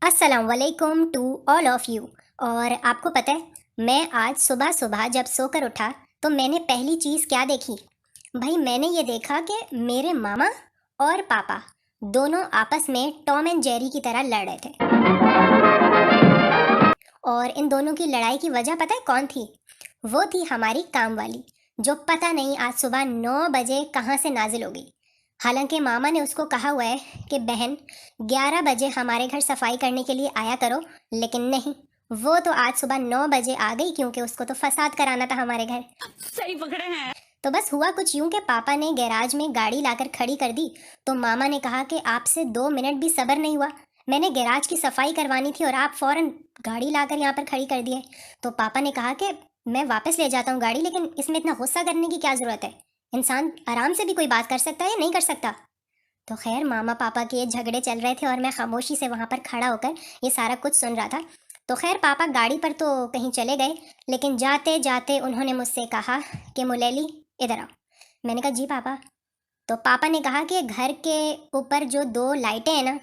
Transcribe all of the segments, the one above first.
अस्सलाम वालेकुम to all of you. और आपको पता है मैं आज सुबह सुबह जब सोकर उठा तो मैंने पहली चीज़ क्या देखी। भाई मैंने ये देखा कि मेरे मामा और पापा दोनों आपस में टॉम एंड जेरी की तरह लड़ रहे थे। और इन दोनों की लड़ाई की वजह पता है कौन थी? वो थी हमारी काम वाली, जो पता नहीं आज सुबह 9 बजे कहाँ से नाजिल हो गई। हालांकि मामा ने उसको कहा हुआ है कि बहन 11 बजे हमारे घर सफाई करने के लिए आया करो, लेकिन नहीं, वो तो आज सुबह 9 बजे आ गई क्योंकि उसको तो फसाद कराना था हमारे घर। सही पकड़े हैं। तो बस हुआ कुछ यूं कि पापा ने गैराज में गाड़ी लाकर खड़ी कर दी। तो मामा ने कहा कि आपसे 2 मिनट भी सब्र नहीं हुआ, मैंने गैराज की सफाई करवानी थी और आप फौरन गाड़ी लाकर यहाँ पर खड़ी कर दिए। तो पापा ने कहा कि मैं वापस ले जाता हूँ गाड़ी, लेकिन इसमें इतना गुस्सा करने की क्या ज़रूरत है, इंसान आराम से भी कोई बात कर सकता है या नहीं कर सकता। तो खैर मामा पापा के ये झगड़े चल रहे थे और मैं खामोशी से वहाँ पर खड़ा होकर ये सारा कुछ सुन रहा था। तो खैर पापा गाड़ी पर तो कहीं चले गए, लेकिन जाते जाते उन्होंने मुझसे कहा कि मुलेली इधर आओ। मैंने कहा जी पापा। तो पापा ने कहा कि घर के ऊपर जो 2 लाइटें हैं ना,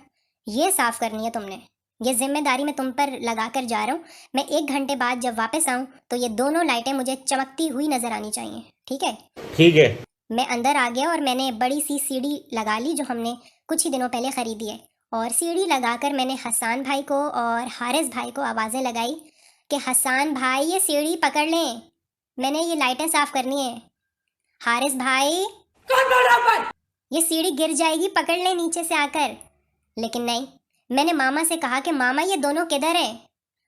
ये साफ़ करनी है तुमने। ये जिम्मेदारी मैं तुम पर लगा कर जा रहा हूँ। मैं 1 घंटे बाद जब वापस आऊँ तो ये दोनों लाइटें मुझे चमकती हुई नज़र आनी चाहिए, ठीक है? ठीक है। मैं अंदर आ गया और मैंने बड़ी सी सीढ़ी लगा ली जो हमने कुछ ही दिनों पहले ख़रीदी है। और सीढ़ी लगाकर मैंने हसान भाई को और हारिस भाई को आवाज़ें लगाई कि हसान भाई ये सीढ़ी पकड़ लें, मैंने ये लाइटें साफ़ करनी है। हारिस भाई कौन बोल रहा है? ये सीढ़ी गिर जाएगी, पकड़ लें नीचे से आकर। लेकिन नहीं, मैंने मामा से कहा कि मामा ये दोनों किधर हैं?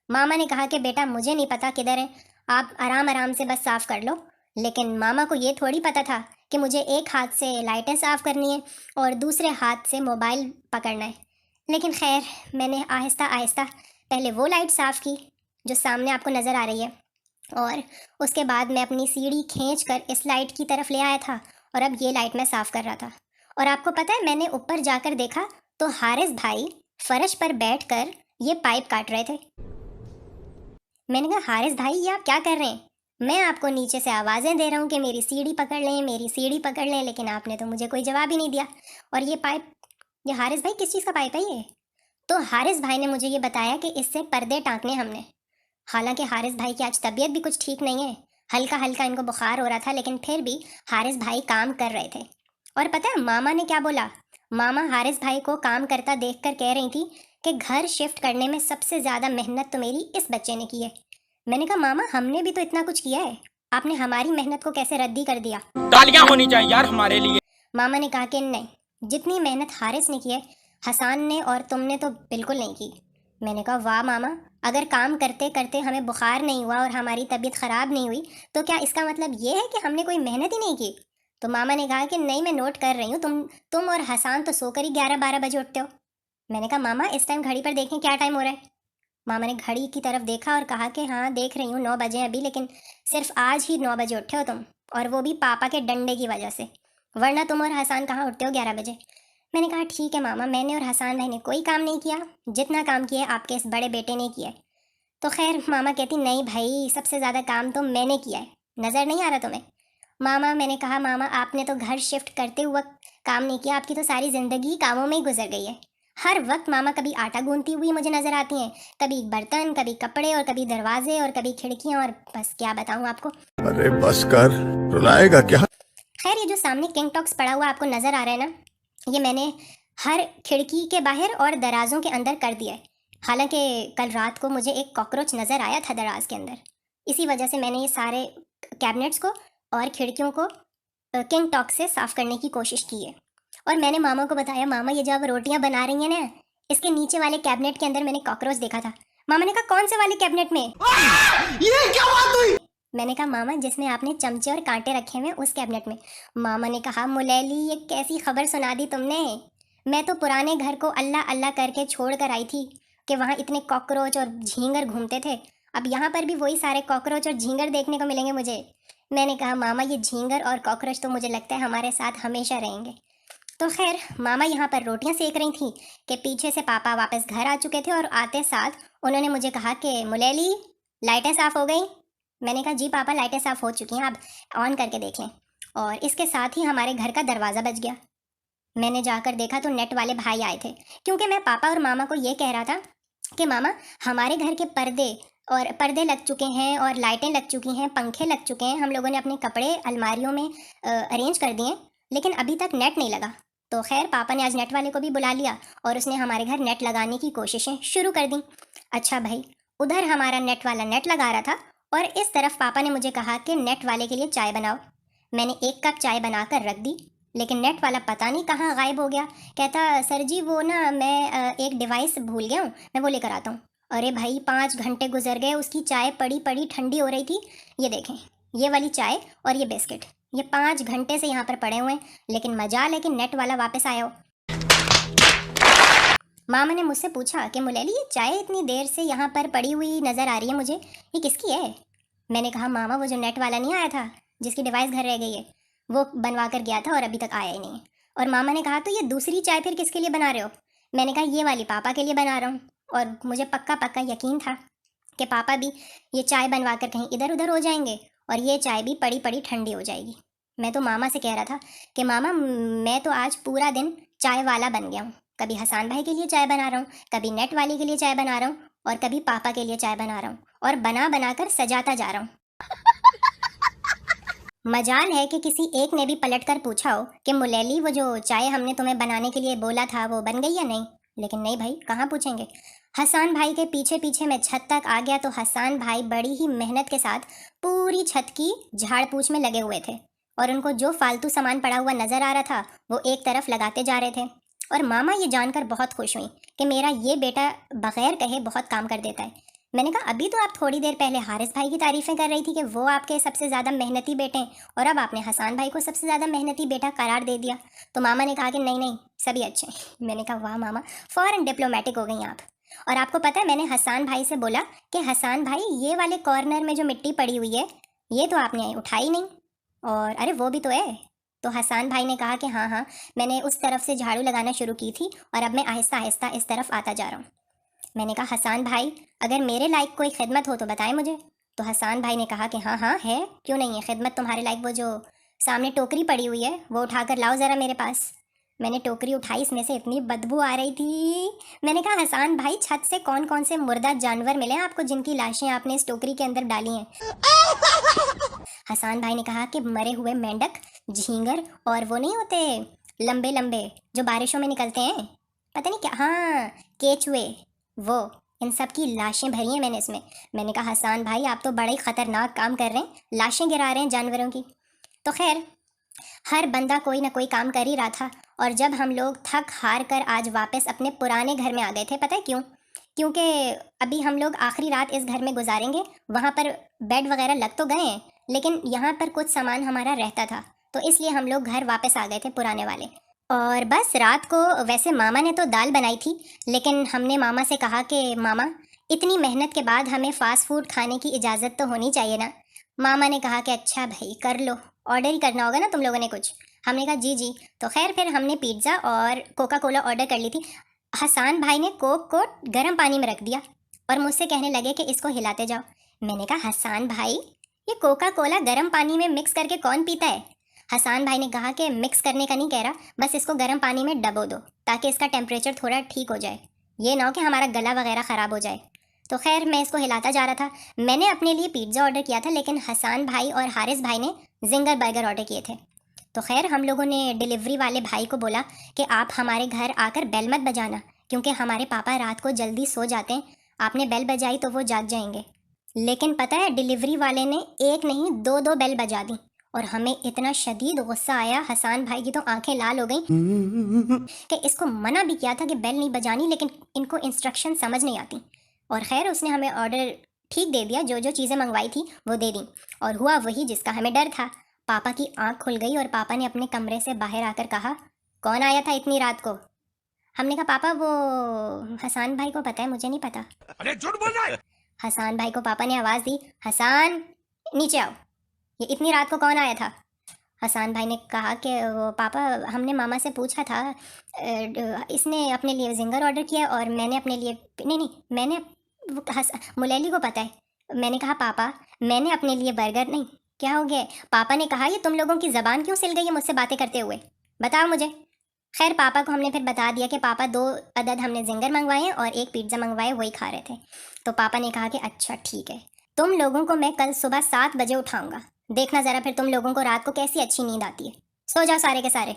मामा ने कहा कि बेटा मुझे नहीं पता किधर हैं, आप आराम आराम से बस साफ़ कर लो। लेकिन मामा को ये थोड़ी पता था कि मुझे एक हाथ से लाइटें साफ़ करनी है और दूसरे हाथ से मोबाइल पकड़ना है। लेकिन खैर मैंने आहिस्ता आहिस्ता पहले वो लाइट साफ़ की जो सामने आपको नज़र आ रही है, और उसके बाद मैं अपनी सीढ़ी खींच कर इस लाइट की तरफ ले आया था और अब ये लाइट मैं साफ़ कर रहा था। और आपको पता है मैंने ऊपर जाकर देखा तो हारिस भाई फर्श पर बैठकर ये पाइप काट रहे थे। मैंने कहा हारिस भाई ये आप क्या कर रहे हैं? मैं आपको नीचे से आवाज़ें दे रहा हूँ कि मेरी सीढ़ी पकड़ लें, मेरी सीढ़ी पकड़ लें, लेकिन आपने तो मुझे कोई जवाब ही नहीं दिया। और ये पाइप, ये हारिस भाई किस चीज़ का पाइप है ये? तो हारिस भाई ने मुझे ये बताया कि इससे पर्दे टाँकने हमने। हालांकि हारिस भाई की आज तबीयत भी कुछ ठीक नहीं है, हल्का हल्का इनको बुखार हो रहा था, लेकिन फिर भी हारिस भाई काम कर रहे थे। और पता है मामा ने क्या बोला? मामा हारिस भाई को काम करता देखकर कह रही थी कि घर शिफ्ट करने में सबसे ज़्यादा मेहनत तो मेरी इस बच्चे ने की है। मैंने कहा मामा हमने भी तो इतना कुछ किया है, आपने हमारी मेहनत को कैसे रद्दी कर दिया? तालियां होनी चाहिए यार हमारे लिए। मामा ने कहा कि नहीं, जितनी मेहनत हारिस ने की है हसान ने और तुमने तो बिल्कुल नहीं की। मैंने कहा वाह मामा, अगर काम करते करते हमें बुखार नहीं हुआ और हमारी तबीयत ख़राब नहीं हुई तो क्या इसका मतलब ये है कि हमने कोई मेहनत ही नहीं की? तो मामा ने कहा कि नहीं मैं नोट कर रही हूँ, तुम और हसान तो सोकर ही 11-12 बजे उठते हो। मैंने कहा मामा इस टाइम घड़ी पर देखें क्या टाइम हो रहा है। मामा ने घड़ी की तरफ देखा और कहा कि हाँ देख रही हूँ 9 बजे अभी, लेकिन सिर्फ आज ही 9 बजे उठे हो तुम, और वो भी पापा के डंडे की वजह से, वरना तुम और हसान कहाँ उठते हो 11 बजे। मैंने कहा ठीक है मामा, मैंने और हसान भाई ने कोई काम नहीं किया, जितना काम किया आपके इस बड़े बेटे ने किया है। तो खैर मामा कहती नहीं भाई सबसे ज़्यादा काम तो मैंने किया है, नज़र नहीं आ रहा तुम्हें? मामा, मैंने कहा मामा आपने तो घर शिफ्ट करते हुए काम नहीं किया, आपकी तो सारी ज़िंदगी कामों में ही गुजर गई है। हर वक्त मामा कभी आटा गूंथती हुई मुझे नज़र आती हैं, कभी बर्तन, कभी कपड़े, और कभी दरवाजे, और कभी खिड़कियाँ, और बस क्या बताऊँ आपको। अरे बस कर, रुलाएगा क्या? खैर ये जो सामने किंग टॉक्स पड़ा हुआ आपको नज़र आ रहा है ना, ये मैंने हर खिड़की के बाहर और दराजों के अंदर कर दिया है। हालांकि कल रात को मुझे एक कॉकरोच नज़र आया था दराज के अंदर, इसी वजह से मैंने ये सारे कैबिनेट्स को और खिड़कियों को किंग टॉक्स से साफ़ करने की कोशिश की है। और मैंने मामा को बताया मामा ये जब रोटियां बना रही हैं ना, इसके नीचे वाले कैबिनेट के अंदर मैंने कॉकरोच देखा था। मामा ने कहा कौन से वाले कैबिनेट में? ये क्या बात हुई? मैंने कहा मामा जिसमें आपने चमचे और कांटे रखे हुए उस कैबिनेट में। मामा ने कहा मुलैली ये कैसी खबर सुना दी तुमने, मैं तो पुराने घर को अल्लाह अल्लाह करके छोड़ कर आई थी कि वहाँ इतने कॉकरोच और झींगर घूमते थे, अब यहाँ पर भी वही सारे कॉकरोच और झींगर देखने को मिलेंगे मुझे। मैंने कहा मामा ये झींगर और कॉकरोच तो मुझे लगता है हमारे साथ हमेशा रहेंगे। तो खैर मामा यहाँ पर रोटियां सेक रही थी कि पीछे से पापा वापस घर आ चुके थे और आते साथ उन्होंने मुझे कहा कि मुलेली लाइटें साफ़ हो गई। मैंने कहा जी पापा लाइटें साफ़ हो चुकी हैं, आप ऑन करके देख लें। और इसके साथ ही हमारे घर का दरवाज़ा बज गया। मैंने जाकर देखा तो नेट वाले भाई आए थे, क्योंकि मैं पापा और मामा को ये कह रहा था कि मामा हमारे घर के पर्दे लग चुके हैं और लाइटें लग चुकी हैं, पंखे लग चुके हैं, हम लोगों ने अपने कपड़े अलमारियों में अरेंज कर दिए, लेकिन अभी तक नेट नहीं लगा। तो खैर पापा ने आज नेट वाले को भी बुला लिया और उसने हमारे घर नेट लगाने की कोशिशें शुरू कर दी। अच्छा भाई, उधर हमारा नेट वाला नेट लगा रहा था और इस तरफ पापा ने मुझे कहा कि नेट वाले के लिए चाय बनाओ। मैंने 1 कप चाय बनाकर रख दी, लेकिन नेट वाला पता नहीं कहाँ गायब हो गया। कहता सर जी वो ना मैं एक डिवाइस भूल गया हूँ, मैं वो लेकर आता हूँ। अरे भाई 5 घंटे गुजर गए, उसकी चाय पड़ी पड़ी ठंडी हो रही थी। ये देखें, ये वाली चाय और ये बिस्किट, ये 5 घंटे से यहाँ पर पड़े हुए हैं, लेकिन मजाल है कि नेट वाला वापस आया हो। मामा ने मुझसे पूछा कि मुलेली ये चाय इतनी देर से यहाँ पर पड़ी हुई नज़र आ रही है मुझे, ये किसकी है? मैंने कहा मामा वो जो नेट वाला नहीं आया था जिसकी डिवाइस घर रह गई है, वो बनवा कर गया था और अभी तक आया ही नहीं है। और मामा ने कहा तो ये दूसरी चाय फिर किसके लिए बना रहे हो? मैंने कहा ये वाली पापा के लिए बना रहा हूँ। और मुझे पक्का पक्का यकीन था कि पापा भी ये चाय बनवा कर कहीं इधर उधर हो जाएंगे और ये चाय भी पड़ी पड़ी ठंडी हो जाएगी। मैं तो मामा से कह रहा था कि मामा मैं तो आज पूरा दिन चाय वाला बन गया हूँ। कभी हसान भाई के लिए चाय बना रहा हूँ, कभी नेट वाली के लिए चाय बना रहा हूँ और कभी पापा के लिए चाय बना रहा हूँ और बना बना कर सजाता जा रहा हूँ। मजाल है कि किसी एक ने भी पलट कर पूछा हो कि मुलेली वो जो चाय हमने तुम्हें बनाने के लिए बोला था वो बन गई या नहीं, लेकिन नहीं भाई, कहाँ पूछेंगे। हसान भाई के पीछे पीछे मैं छत तक आ गया तो हसान भाई बड़ी ही मेहनत के साथ पूरी छत की झाड़ पूछ में लगे हुए थे और उनको जो फालतू सामान पड़ा हुआ नजर आ रहा था वो एक तरफ लगाते जा रहे थे। और मामा ये जानकर बहुत खुश हुई कि मेरा ये बेटा बगैर कहे बहुत काम कर देता है। मैंने कहा अभी तो आप थोड़ी देर पहले हारिस भाई की तारीफ़ें कर रही थी कि वो आपके सबसे ज़्यादा मेहनती बेटे हैं और अब आपने हसान भाई को सबसे ज़्यादा मेहनती बेटा करार दे दिया। तो मामा ने कहा कि नहीं नहीं सभी अच्छे हैं। मैंने कहा वाह मामा, फ़ौरन डिप्लोमेटिक हो गई आप। और आपको पता है मैंने हसान भाई से बोला कि हसान भाई ये वाले कॉर्नर में जो मिट्टी पड़ी हुई है ये तो आपने उठाई नहीं, और अरे वो भी तो है। तो हसान भाई ने कहा कि हाँ हाँ मैंने उस तरफ से झाड़ू लगाना शुरू की थी और अब मैं आहिस्ता आहिस्ता इस तरफ आता जा रहा हूँ। मैंने कहा हसान भाई अगर मेरे लायक कोई खिदमत हो तो बताएं मुझे। तो हसान भाई ने कहा कि हाँ हाँ है, क्यों नहीं है खिदमत तुम्हारे लायक। वो जो सामने टोकरी पड़ी हुई है वो उठाकर लाओ ज़रा मेरे पास। मैंने टोकरी उठाई, इसमें से इतनी बदबू आ रही थी। मैंने कहा हसान भाई छत से कौन कौन से मुर्दा जानवर मिले हैं आपको जिनकी लाशें आपने इस टोकरी के अंदर डाली हैं? हसान भाई ने कहा कि मरे हुए मेंढक, झींगर और वो नहीं होते लंबे लंबे जो बारिशों में निकलते हैं, पता नहीं क्या, हाँ केचुए, वो इन सब की लाशें भरी हैं मैंने इसमें। मैंने कहा हसान भाई आप तो बड़ा ही ख़तरनाक काम कर रहे हैं, लाशें गिरा रहे हैं जानवरों की। तो खैर हर बंदा कोई ना कोई काम कर ही रहा था और जब हम लोग थक हार कर आज वापस अपने पुराने घर में आ गए थे, पता है क्यों? क्योंकि अभी हम लोग आखिरी रात इस घर में गुजारेंगे। वहाँ पर बेड वगैरह लग तो गए हैं लेकिन यहाँ पर कुछ सामान हमारा रहता था, तो इसलिए हम लोग घर वापस आ गए थे पुराने वाले। और बस रात को वैसे मामा ने तो दाल बनाई थी, लेकिन हमने मामा से कहा कि मामा इतनी मेहनत के बाद हमें फ़ास्ट फूड खाने की इजाज़त तो होनी चाहिए ना। मामा ने कहा कि अच्छा भाई कर लो, ऑर्डर ही करना होगा ना तुम लोगों ने कुछ। हमने कहा जी जी। तो खैर फिर हमने पिज़्ज़ा और कोका कोला ऑर्डर कर ली थी। हसान भाई ने कोक को गर्म पानी में रख दिया और मुझसे कहने लगे कि इसको हिलाते जाओ। मैंने कहा हसान भाई ये कोका कोला गर्म पानी में मिक्स करके कौन पीता है? हसान भाई ने कहा कि मिक्स करने का नहीं कह रहा, बस इसको गर्म पानी में डबो दो ताकि इसका टेम्परेचर थोड़ा ठीक हो जाए, ये ना हो कि हमारा गला वगैरह ख़राब हो जाए। तो खैर मैं इसको हिलाता जा रहा था। मैंने अपने लिए पिज़्ज़ा ऑर्डर किया था लेकिन हसान भाई और हारिस भाई ने जिंगर बर्गर ऑर्डर किए थे। तो खैर हम लोगों ने डिलीवरी वाले भाई को बोला कि आप हमारे घर आकर बेल मत बजाना क्योंकि हमारे पापा रात को जल्दी सो जाते हैं, आपने बेल बजाई तो वो जाग जाएंगे। लेकिन पता है डिलीवरी वाले ने एक नहीं दो दो बेल बजा दी और हमें इतना शदीद गुस्सा आया, हसान भाई की तो आंखें लाल हो गई कि इसको मना भी किया था कि बेल नहीं बजानी लेकिन इनको इंस्ट्रक्शन समझ नहीं आती। और खैर उसने हमें ऑर्डर ठीक दे दिया, जो जो चीज़ें मंगवाई थी वो दे दी और हुआ वही जिसका हमें डर था। पापा की आंख खुल गई और पापा ने अपने कमरे से बाहर आकर कहा कौन आया था इतनी रात को? हमने कहा पापा वो हसान भाई को पता है, मुझे नहीं पता। अरे झूठ बोल रहा है। हसान भाई को पापा ने आवाज़ दी, हसान नीचे आओ, ये इतनी रात को कौन आया था? हसान भाई ने कहा कि वो पापा हमने मामा से पूछा था, इसने अपने लिए जिंगर ऑर्डर किया और मैंने अपने लिए नहीं मैंने मुलेली को पता है। मैंने कहा पापा मैंने अपने लिए बर्गर नहीं, क्या हो गया? पापा ने कहा ये तुम लोगों की ज़बान क्यों सिल गई है मुझसे बातें करते हुए, बताओ मुझे। खैर पापा को हमने फिर बता दिया कि पापा 2 अदद हमने जिंगर मंगवाए हैं और एक पिज़्ज़ा मंगवाए, वही खा रहे थे। तो पापा ने कहा कि अच्छा ठीक है, तुम लोगों को मैं कल सुबह 7 बजे उठाऊंगा, देखना ज़रा फिर तुम लोगों को रात को कैसी अच्छी नींद आती है, सो जाओ सारे के सारे।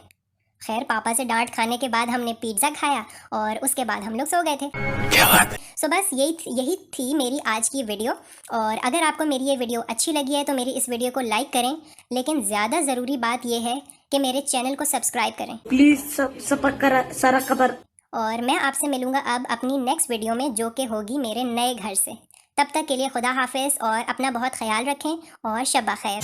खैर पापा से डांट खाने के बाद हमने पिज़्ज़ा खाया और उसके बाद हम लोग सो गए थे। क्या बात है? सो बस यही थी मेरी आज की वीडियो। और अगर आपको मेरी ये वीडियो अच्छी लगी है तो मेरी इस वीडियो को लाइक करें, लेकिन ज़्यादा ज़रूरी बात यह है कि मेरे चैनल को सब्सक्राइब करें। प्लीज सब करा सारा खबर। और मैं आपसे मिलूँगा अब अपनी नेक्स्ट वीडियो में, जो कि होगी मेरे नए घर से। तब तक के लिए खुदा हाफिज़ और अपना बहुत ख्याल रखें और शब खैर।